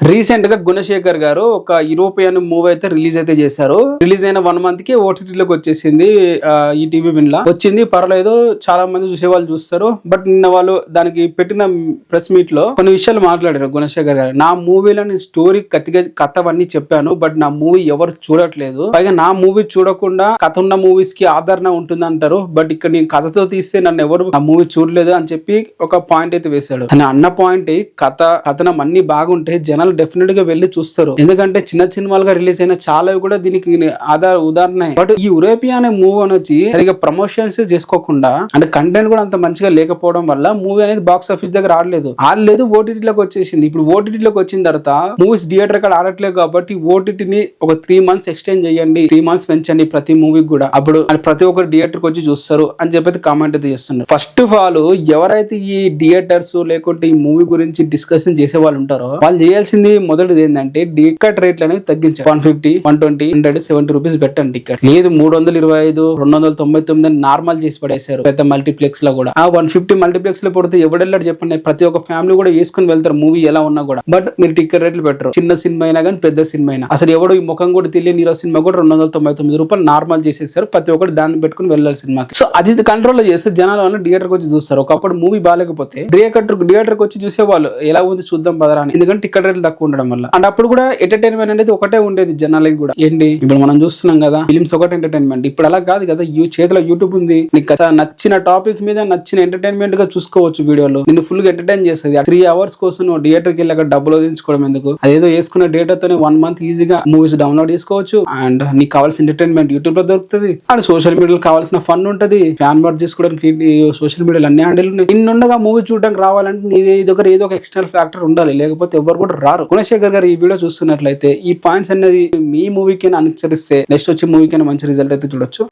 Recent గా గుణశేఖర్ గారు ఒక యూరోపియన్ మూవీ అయితే రిలీజ్ అయితే చేశారు. రిలీజ్ అయిన 1 month కి ఓటీటీలోకి వచ్చేసింది. ఈ టీవీ విన్లా వచ్చింది, పర్లేదు, చాలా మంది చూసే వాళ్ళు చూస్తారు. బట్ నిన్న వాళ్ళు దానికి పెట్టిన ప్రెస్ మీట్ లో కొన్ని విషయాలు మాట్లాడారు గుణశేఖర్ గారు. నా మూవీలో నేను స్టోరీ కథ అవన్నీ చెప్పాను, బట్ నా మూవీ ఎవరు చూడట్లేదు. పైగా నా మూవీ చూడకుండా కథ ఉన్న మూవీస్ కి ఆదరణ ఉంటుంది అంటారు, బట్ ఇక్కడ నేను కథతో తీస్తే నన్ను ఎవరు నా మూవీ చూడలేదు అని చెప్పి ఒక పాయింట్ అయితే వేశాడు. అని అన్న పాయింట్ కథనం అన్ని బాగుంటే జనాలు డెఫినెట్ గా వెళ్ళి చూస్తారు. ఎందుకంటే చిన్న సినిమాలుగా రిలీజ్ అయిన చాలా కూడా దీనికి ఉదాహరణ. బట్ ఈ యూరోపియన్ అనే మూవీ అని వచ్చి సరిగా ప్రమోషన్స్ చేసుకోకుండా అంటే కంటెంట్ కూడా అంత మంచిగా లేకపోవడం వల్ల మూవీ అనేది బాక్స్ ఆఫీస్ దగ్గర ఆడలేదు. ఓటీటీలోకి వచ్చేసింది. ఇప్పుడు ఓటీటీలోకి వచ్చిన తర్వాత మూవీస్ థియేటర్ ఇక్కడ ఆడట్లేదు కాబట్టి ఓటీటీని ఒక 3 months ఎక్స్టెండ్ చేయండి, 3 months పెంచండి ప్రతి మూవీకి కూడా, అప్పుడు ప్రతి ఒక్కరు థియేటర్ కి వచ్చి చూస్తారు అని చెప్పి కామెంట్ అయితే చేస్తున్నారు. ఫస్ట్ ఆఫ్ ఆల్ ఎవరైతే ఈ థియేటర్స్ లేకుంటే ఈ మూవీ గురించి డిస్కషన్ చేసే వాళ్ళు ఉంటారో వాళ్ళు చేయాల్సింది మొదటిది ఏంటంటే టికెట్ రేట్లు అనేవి తగ్గించారు. 150, 120, 170 రూపీస్ పెట్టండి టికెట్. లేదు 325, 299 నార్మల్ చేసి పడేశారు పెద్ద మల్టీప్లెక్స్ లో కూడా. ఆ 150 మల్టీప్లెక్స్ లో పడితే ఎవడెళ్ళాడు చెప్పండి. ప్రతి ఒక్క ఫ్యామిలీ కూడా వేసుకుని వెళ్తారు మూవీ ఎలా ఉన్నా కూడా. బట్ మీరు టికెట్ రేట్లు పెట్టరు. చిన్న సినిమా అయినా కానీ పెద్ద సినిమా అయినా అసలు ఎవడు ఈ ముఖం కూడా తెలియని హీరో సినిమా కూడా 299 రూపాయలు నార్మల్ చేసేసారు. ప్రతి ఒక్కరు దాన్ని పెట్టుకుని వెళ్ళాలి సినిమాకి. సో అది కంట్రోల్ లో చేస్తే జనాలు వల్ల థియేటర్ కి వచ్చి చూస్తారు. ఒకప్పుడు మూవీ బాగాలేకపోతే థియేటర్ కి వచ్చి చూసేవాళ్ళు ఎలా ఉంది చూద్దాం పదరా అని. ఎందుకంటే టికెట్ రేట్లు తక్కువ ఉండడం వల్ల. అండ్ అప్పుడు కూడా ఎంటర్టైన్మెంట్ అనేది ఒకటే ఉండేది జనాలకి కూడా. ఏంటి ఇప్పుడు మనం చూస్తున్నాం కదా, ఫిలిమ్స్ ఒకటి ఎంటర్టైన్మెంట్. ఇప్పుడు అలా కాదు కదా, చేతిలో యూట్యూబ్ ఉంది. నీకు నచ్చిన టాపిక్ మీద నచ్చిన ఎంటర్టైన్మెంట్ గా చూసుకోవచ్చు. వీడియోలు నిన్ను ఫుల్ గా ఎంటర్టైన్ చేస్తుంది. 3 hours కోసం నువ్వు థియేటర్ కి వెళ్ళి అక్కడ డబ్బులు వదిలించుకోవడం ఎందుకు? అదేదో వేసుకున్న డేటాతోనే 1 month ఈజీగా మూవీస్ డౌన్లోడ్ చేసుకోవచ్చు. అండ్ నీకు కావాల్సిన ఎంటర్టైన్మెంట్ యూట్యూబ్ లో దొరుకుతుంది. అండ్ సోషల్ మీడియాలో కావాల్సిన ఫన్ ఉంటది. ఫ్యాన్ వర్క్ చేసుకోవడానికి సోషల్ మీడియాలో అన్ని హ్యాండిల్ ఉన్నాయి. ఇన్నుండగా మూవీ చూడడానికి రావాలంటే ఏదో ఒక ఎక్స్టర్నల్ ఫ్యాక్టర్ ఉండాలి, లేకపోతే ఎవరు కూడా రారు. గుణశేఖర్ గారు ఈ వీడియో చూస్తున్నట్లయితే ఈ పాయింట్స్ అనేది మీ మూవీకి అనుసరిస్తే నెక్స్ట్ వచ్చే మూవీకి మంచి రిజల్ట్ అయితే చూడొచ్చు.